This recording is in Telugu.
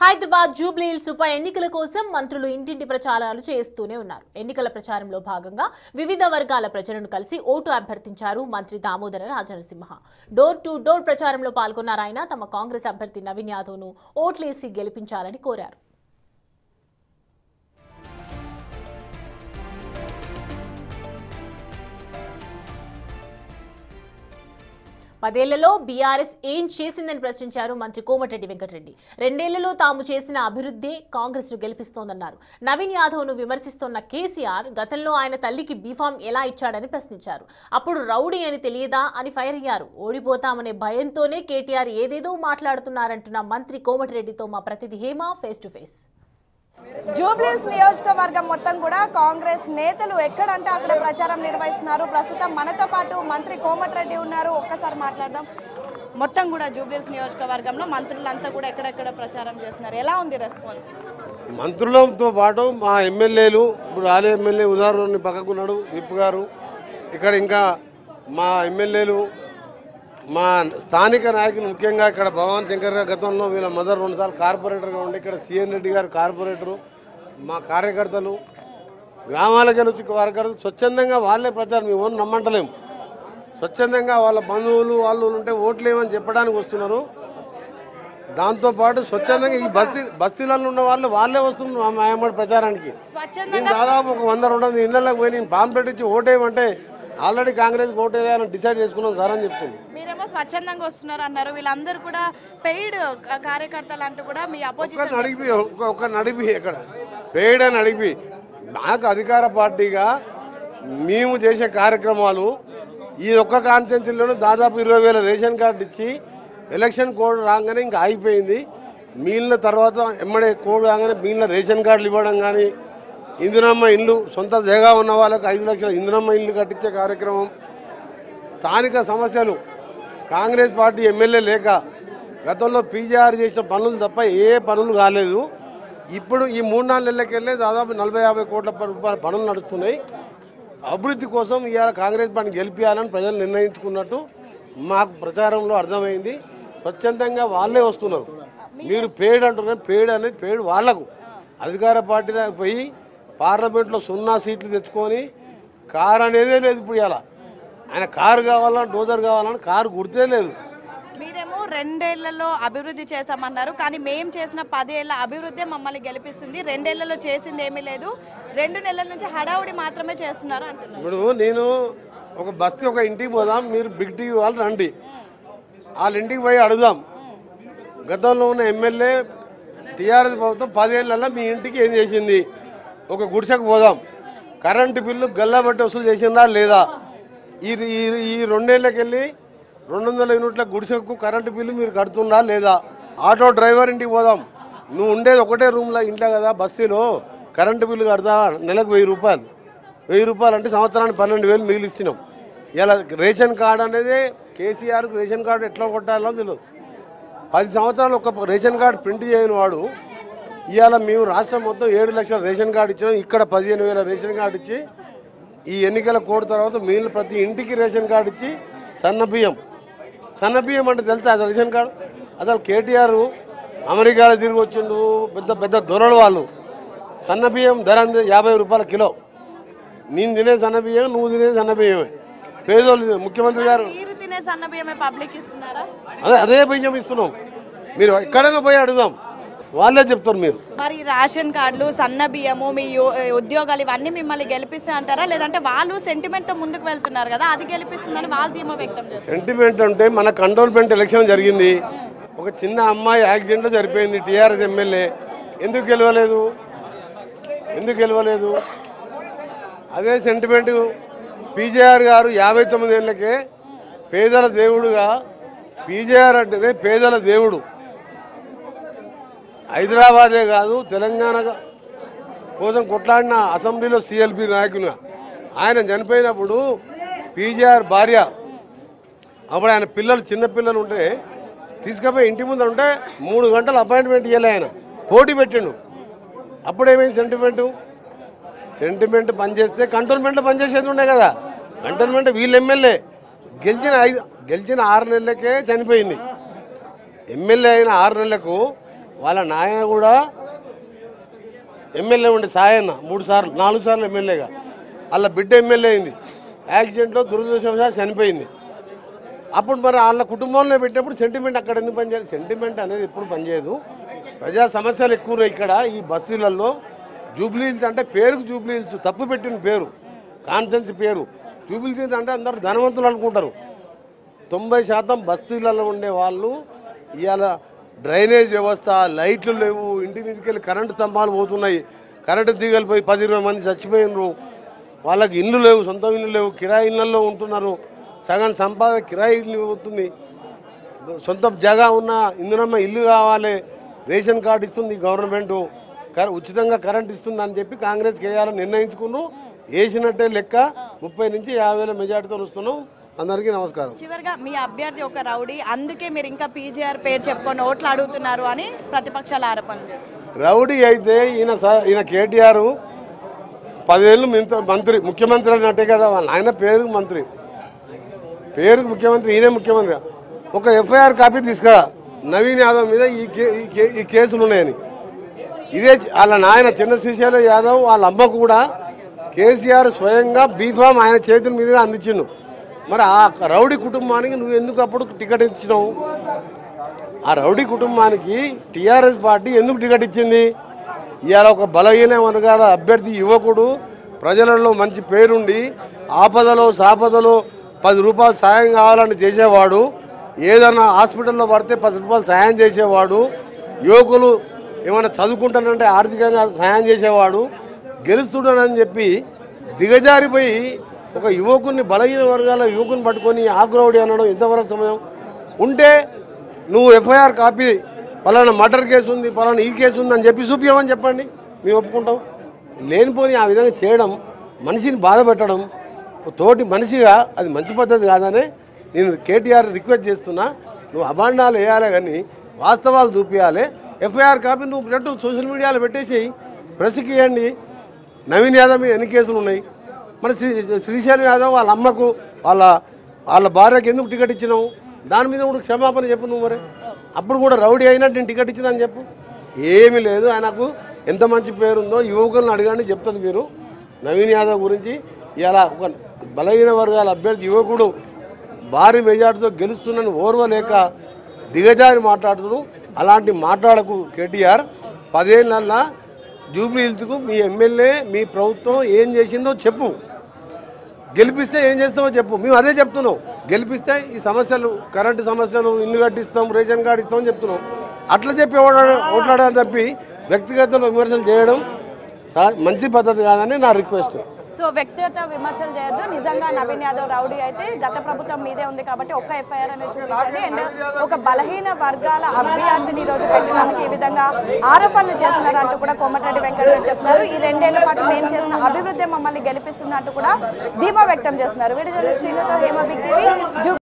హైదరాబాద్ జూబ్లీ హిల్స్ ఉప ఎన్నికల కోసం మంత్రులు ఇంటింటి ప్రచారాలు చేస్తూనే ఉన్నారు. ఎన్నికల ప్రచారంలో భాగంగా వివిధ వర్గాల ప్రజలను కలిసి ఓటు అభ్యర్థించారు మంత్రి Damodara Rajanarasimha. Door to door ప్రచారంలో పాల్గొన్నారు. ఆయన తమ కాంగ్రెస్ అభ్యర్థి నవీన్ యాదవ్ను ఓట్లేసి గెలిపించాలని కోరారు. పదేళ్లలో బీఆర్ఎస్ ఏం చేసిందని ప్రశ్నించారు మంత్రి కోమటిరెడ్డి వెంకటరెడ్డి. రెండేళ్లలో తాము చేసిన అభివృద్ధి కాంగ్రెస్ ను గెలిపిస్తోందన్నారు. నవీన్ యాదవ్ ను విమర్శిస్తోన్న కేసీఆర్ గతంలో ఆయన తల్లికి బీఫామ్ ఎలా ఇచ్చాడని ప్రశ్నించారు. అప్పుడు రౌడీ అని తెలియదా అని ఫైర్ అయ్యారు. ఓడిపోతామనే భయంతోనే కేటీఆర్ ఏదేదో మాట్లాడుతున్నారంటున్న మంత్రి కోమటిరెడ్డితో మా ప్రతినిధి Hema face to face. Jubilee hills నియోజకవర్గం మొత్తం కూడా కాంగ్రెస్ నేతలు ఎక్కడంటే అక్కడ ప్రచారం నిర్వహిస్తున్నారు. ప్రస్తుతం మనతో పాటు మంత్రి కోమటిరెడ్డి ఉన్నారు. ఒక్కసారి మాట్లాడదాం. మొత్తం కూడా జూబ్లీ హిల్స్ నియోజకవర్గంలో మంత్రులంతా కూడా ఎక్కడెక్కడ ప్రచారం చేస్తున్నారు. ఎలా ఉంది రెస్పాన్స్? మంత్రులతో పాటు మా ఎమ్మెల్యేలు, ఇప్పుడు ఆలయ ఎమ్మెల్యే ఉదాహరణ పక్కకున్నాడు విప్ గారు, ఇక్కడ ఇంకా మా ఎమ్మెల్యేలు, మా స్థానిక నాయకులు, ముఖ్యంగా ఇక్కడ భగవాన్ శంకర్ గారు గతంలో వీళ్ళ మదర్ 2 సార్లు కార్పొరేటర్గా ఉండి ఇక్కడ సిఎన్ రెడ్డి గారు కార్పొరేటరు, మా కార్యకర్తలు గ్రామాలకు వచ్చి కార్యకర్తలు స్వచ్ఛందంగా వాళ్ళే ప్రచారం, మేము ఓన్ నమ్మంటలేము, స్వచ్ఛందంగా వాళ్ళ బంధువులు వాళ్ళు ఉంటే ఓట్లేమని చెప్పడానికి వస్తున్నారు. దాంతోపాటు స్వచ్ఛందంగా ఈ బస్తీలలో ఉన్న వాళ్ళే వస్తున్నారు మా అమ్మడి ప్రచారానికి. నేను దాదాపు ఒక 100-200 ఇళ్లలోకి పోయి నేను పాంప్లెట్ ఇచ్చి ఓటేయమంటే ఆల్రెడీ కాంగ్రెస్ ఓటు వేయాలని డిసైడ్ చేసుకున్నాం సార్ అని చెప్తుంది. మీరేమో స్వచ్ఛందంగా వస్తున్నారు అన్నారు. వీళ్ళందరూ కూడా పెయిడ్ కార్యకర్తలు అంటూ కూడా మీ అపోజిషన్ నడిపి ఎక్కడ పెయిడ్ అని అడిగి మాకు అధికార పార్టీగా మేము చేసే కార్యక్రమాలు ఈ ఒక్క కాన్స్టిట్యున్సీలోనే దాదాపు 20,000 రేషన్ కార్డు ఇచ్చి ఎలక్షన్ కోడ్ రాగానే ఇంకా ఆగిపోయింది. మిగిలిన తర్వాత ఎమ్మడే కోడ్ రాగానే మిగిలిన రేషన్ కార్డులు ఇవ్వడం కానీ, ఇందిరమ్మ ఇల్లు సొంత జగా ఉన్న వాళ్ళకి 5 లక్షల ఇందిరమ్మ ఇల్లు కట్టించే కార్యక్రమం, స్థానిక సమస్యలు కాంగ్రెస్ పార్టీ ఎమ్మెల్యే లేక గతంలో పీజీఆర్ చేసిన పనులు తప్ప ఏ పనులు కాలేదు. ఇప్పుడు ఈ 3-4 నెలలకెళ్ళే దాదాపు 40-50 కోట్ల రూపాయల పనులు నడుస్తున్నాయి. అభివృద్ధి కోసం ఇవాళ కాంగ్రెస్ పార్టీని గెలిపించాలని ప్రజలు నిర్ణయించుకున్నట్టు మాకు ప్రచారంలో అర్థమైంది. స్వచ్ఛందంగా వాళ్ళే వస్తున్నారు. మీరు పేడ్ అంటున్నారు, పేడ్ అనేది పేడ్ వాళ్లకు. అధికార పార్టీలో పోయి పార్లమెంట్లో 0 సీట్లు తెచ్చుకొని కారు అనేదే లేదు. ఇప్పుడు ఇలా ఆయన కారు కావాలని, డోజర్ కావాలని కారు గుర్తే లేదు. మీరేమో 2 ఏళ్లలో అభివృద్ధి చేశామన్నారు. కానీ మేము చేసిన 10 ఏళ్ల అభివృద్ధి మమ్మల్ని గెలిపిస్తుంది. 2 ఏళ్లలో చేసింది ఏమీ లేదు. 2 నెలల నుంచి హడావుడి మాత్రమే చేస్తున్నారు అంటున్నారు. ఇప్పుడు నేను ఒక బస్తీ ఒక ఇంటికి పోదాం, మీరు బిగ్ టీవీ వాళ్ళు రండి, వాళ్ళ ఇంటికి పోయి అడుగుదాం. గతంలో ఉన్న ఎమ్మెల్యే టీఆర్ఎస్ ప్రభుత్వం 10 ఏళ్లలో మీ ఇంటికి ఏం చేసింది? ఒక గుడిసెకు పోదాం, కరెంటు బిల్లు గల్లబట్టి వసూలు చేసిందా లేదా? ఈ 2 ఏళ్ళకి వెళ్ళి 200 యూనిట్ల గుడిసెకు కరెంటు బిల్లు మీరు కడుతుందా లేదా? ఆటో డ్రైవర్ ఇంటికి పోదాం, నువ్వు ఉండేది ఒకటే రూమ్లో ఇంట్లో కదా బస్తీలో, కరెంటు బిల్లు కడతా నెలకు 1000 రూపాయలు. 1000 రూపాయలు అంటే సంవత్సరానికి 12,000 మిగిలిస్తున్నాం. ఇలా రేషన్ కార్డు అనేది కేసీఆర్కి రేషన్ కార్డు ఎట్లా కొట్టాలో తెలియదు. 10 సంవత్సరాలు ఒక రేషన్ కార్డు ప్రింట్ చేయని వాడు ఇవాళ మేము రాష్ట్రం మొత్తం 7 లక్షల రేషన్ కార్డు ఇచ్చినాం. ఇక్కడ 15,000 రేషన్ కార్డు ఇచ్చి ఈ ఎన్నికల కోడ్ తర్వాత మిగిలిన ప్రతి ఇంటికి రేషన్ కార్డు ఇచ్చి సన్నబియ్యం అంటే తెలుసా అసలు రేషన్ కార్డు? అసలు కేటీఆర్ అమెరికాలో తిరిగి వచ్చిండు, పెద్ద దొరలు వాళ్ళు. సన్నబియ్యం ధర 50 రూపాయల కిలో. నేను తినే సన్నబియ్యం, నువ్వు తినే సన్నబియ్యమే. పేదోళ్ళు ముఖ్యమంత్రి గారు అదే బియ్యం ఇస్తున్నాం. మీరు ఎక్కడైనా పోయి అడుగుదాం, వాళ్ళే చెప్తారు. మీరు మరి రేషన్ కార్డులు, సన్న బియ్యము, మీ ఉద్యోగాలు ఇవన్నీ మిమ్మల్ని గెలిపిస్తా అంటారా? లేదంటే వాళ్ళు సెంటిమెంట్ తో ముందుకు వెళ్తున్నారు కదా, అది గెలిపిస్తుందని వాళ్ళు ధీమా వ్యక్తం చేస్తారు. సెంటిమెంట్ అంటే మన కంటోన్మెంట్ ఎలక్షన్ జరిగింది, ఒక చిన్న అమ్మాయి యాక్సిడెంట్లో చనిపోయింది. టీఆర్ఎస్ ఎమ్మెల్యే ఎందుకు గెలవలేదు? అదే సెంటిమెంట్. పీజేఆర్ గారు 59 ఏళ్ళకే పేదల దేవుడుగా, పీజేఆర్ అంటేనే పేదల దేవుడు. హైదరాబాదే కాదు తెలంగాణ కోసం కొట్లాడిన అసెంబ్లీలో సిఎల్పి నాయకులుగా ఆయన చనిపోయినప్పుడు పీజేఆర్ భార్య, అప్పుడు ఆయన చిన్న పిల్లలు ఉంటే తీసుకుపోయి ఇంటి ముందు ఉంటే 3 గంటలు అపాయింట్మెంట్ ఇవ్వలే, ఆయన పోటీ పెట్టిండు. అప్పుడేమైంది సెంటిమెంట్ పనిచేస్తే కంటోన్మెంట్లో పనిచేసేది ఉండే కదా. కంటోన్మెంట్ వీళ్ళ ఎమ్మెల్యే గెలిచిన 6 నెలలకే చనిపోయింది. ఎమ్మెల్యే అయిన 6 నెలలకు వాళ్ళ నాయన కూడా ఎమ్మెల్యే ఉండే సాయన్న 3 సార్లు 4 సార్లు ఎమ్మెల్యేగా, వాళ్ళ బిడ్డ ఎమ్మెల్యే అయింది, యాక్సిడెంట్లో దురదృష్టవశాత్తు చనిపోయింది. అప్పుడు మరి వాళ్ళ కుటుంబంలో పెట్టినప్పుడు సెంటిమెంట్ అక్కడ ఎందుకు పనిచేయాలి? సెంటిమెంట్ అనేది ఎప్పుడు పనిచేయదు. ప్రజా సమస్యలు ఎక్కువ ఉన్నాయి ఇక్కడ ఈ బస్తీలలో. జూబ్లీ హిల్స్ అంటే పేరుకు జూబ్లీ హిల్స్, తప్పు పెట్టిన పేరు, కాన్సెన్స్ పేరు. జూబ్లీ హిల్స్ అంటే అందరూ ధనవంతులు అనుకుంటారు. 90% బస్తీలలో ఉండే వాళ్ళు ఇవాళ డ్రైనేజ్ వ్యవస్థ, లైట్లు లేవు, ఇంటి మీదకి వెళ్ళి కరెంటు స్తంభాలు పోతున్నాయి, కరెంటు తీగలు పోయి 10-20 మంది చచ్చిపోయినరు, వాళ్ళకి ఇల్లు లేవు, సొంత ఇల్లు లేవు, కిరాయి ఇళ్ళల్లో ఉంటున్నారు, సగం సంపాదన కిరాయి ఇల్లు అవుతుంది. సొంత జగా ఉన్న ఇందునమ్మ ఇల్లు కావాలి, రేషన్ కార్డు ఇస్తుంది గవర్నమెంట్, ఉచితంగా కరెంట్ ఇస్తుంది అని చెప్పి కాంగ్రెస్కి వేయాలని నిర్ణయించుకున్నాం. వేసినట్టే లెక్క 30 నుంచి 50,000 మెజార్టీతో వస్తున్నాం. అందరికీ నమస్కారం. చివరిగా మీ అభ్యర్థి ఒక రౌడీ, అందుకే మీరు ఇంకా పీజీఆర్ పేరు చెప్పుకొని ఓట్లు అడుగుతున్నారు అని ప్రతిపక్షాల ఆరోపణలు చేస్తారు. రౌడీ అయితే ఈయన కేటీఆర్ 10 ఏళ్ళు మంత్రి, ముఖ్యమంత్రి అన్నట్టే కదా. ఆయన పేరుకు మంత్రి, పేరుకు ముఖ్యమంత్రి, ఈయనే ముఖ్యమంత్రి. ఒక ఎఫ్ఐఆర్ కాపీ తీసుకురా నవీన్ యాదవ్ మీద ఈ కేసులు ఉన్నాయని. ఇదే వాళ్ళ నాయన చిన్న శ్రీశైలం యాదవ్ వాళ్ళ అమ్మకు కూడా కేసీఆర్ స్వయంగా బీఫామ్ ఆయన చేతుల మీదుగా అందించిండు. మరి ఆ రౌడీ కుటుంబానికి నువ్వు ఎందుకు అప్పుడు టికెట్ ఇచ్చినావు? ఆ రౌడీ కుటుంబానికి టీఆర్ఎస్ పార్టీ ఎందుకు టికెట్ ఇచ్చింది? ఇవాళ ఒక బలహీన వర్గాల అభ్యర్థి, యువకుడు, ప్రజలలో మంచి పేరుండి ఆపదలో సాపదలో 10 రూపాయలు సాయం కావాలని చేసేవాడు, ఏదన్నా హాస్పిటల్లో పడితే 10 రూపాయలు సాయం చేసేవాడు, యువకులు ఏమైనా చదువుకుంటానంటే ఆర్థికంగా సాయం చేసేవాడు, గెలుస్తున్నాడని చెప్పి దిగజారిపోయి ఒక యువకుని, బలహీన వర్గాల యువకుని పట్టుకొని ఆగ్రౌడి అనడం ఎంతవరకు సమయం ఉంటే? నువ్వు ఎఫ్ఐఆర్ కాపీ పలానా మర్డర్ కేసు ఉంది, పలానా ఈ కేసు ఉంది అని చెప్పి చూపించమని చెప్పండి, మేము ఒప్పుకుంటాం. లేనిపోని ఆ విధంగా చేయడం, మనిషిని బాధ పెట్టడం తోటి మనిషిగా అది మంచి పద్ధతి కాదని నేను కేటీఆర్ రిక్వెస్ట్ చేస్తున్నా. నువ్వు అభాండాలు వేయాలి కానీ వాస్తవాలు చూపించాలి. ఎఫ్ఐఆర్ కాపీ నువ్వు పెట్టు, సోషల్ మీడియాలో పెట్టేసి ప్రెస్కి ఇవ్వండి. నవీన్ యాదవ్ మీద ఎన్ని కేసులు ఉన్నాయి? మరి శ్రీశైలం యాదవ్ వాళ్ళ అమ్మకు వాళ్ళ భార్యకి ఎందుకు టికెట్ ఇచ్చినావు? దాని మీద కూడా క్షమాపణ చెప్పు నువ్వు. మరి అప్పుడు కూడా రౌడీ అయినట్టు నేను టికెట్ ఇచ్చినా అని చెప్పు. ఏమీ లేదు. ఆయనకు ఎంత మంచి పేరుందో యువకులను అడగండి, చెప్తుంది మీరు. నవీన్ యాదవ్ గురించి ఇలా ఒక బలహీన వర్గాల అభ్యర్థి యువకుడు భారీ మెజార్టీతో గెలుస్తున్నాను ఓర్వలేక దిగజారి మాట్లాడుతున్నాడు. అలాంటి మాట్లాడకు కేటీఆర్. 10 ఏళ్ళ జూబ్లీ హిల్స్కు మీ ఎమ్మెల్యే, మీ ప్రభుత్వం ఏం చేసిందో చెప్పు. గెలిపిస్తే ఏం చేస్తామో చెప్పు. మేము అదే చెప్తున్నాం. గెలిపిస్తే ఈ సమస్యలు, కరెంటు సమస్యలు, ఇల్లు కట్టిస్తాం, రేషన్ కార్డు ఇస్తామని చెప్తున్నాం. అట్లా చెప్పి ఓట్లాడాలని తప్పి వ్యక్తిగత విమర్శలు చేయడం మంచి పద్ధతి కాదని నా రిక్వెస్ట్. సో వ్యక్తిగత విమర్శలు చేయొద్దు. నిజంగా నవీన్ యాదవ్ రౌడీ అయితే గత ప్రభుత్వం మీదే ఉంది కాబట్టి ఒక్క ఎఫ్ఐఆర్ అనేది చూపించండి. అండ్ ఒక బలహీన వర్గాల అభ్యర్థిని ఈ రోజు పెట్టినందుకు ఈ విధంగా ఆరోపణలు చేస్తున్నారంటూ కూడా కోమటిరెడ్డి వెంకటరెడ్డి చెప్తున్నారు. ఈ 2 ఏళ్ల పాటు మేము చేసిన అభివృద్ధి మమ్మల్ని గెలిపిస్తుందంటూ కూడా ధీమా వ్యక్తం చేస్తున్నారు. వీడియో జర్నలిస్ట్ శ్రీనుతో హేమ, బిగ్ టీవీ.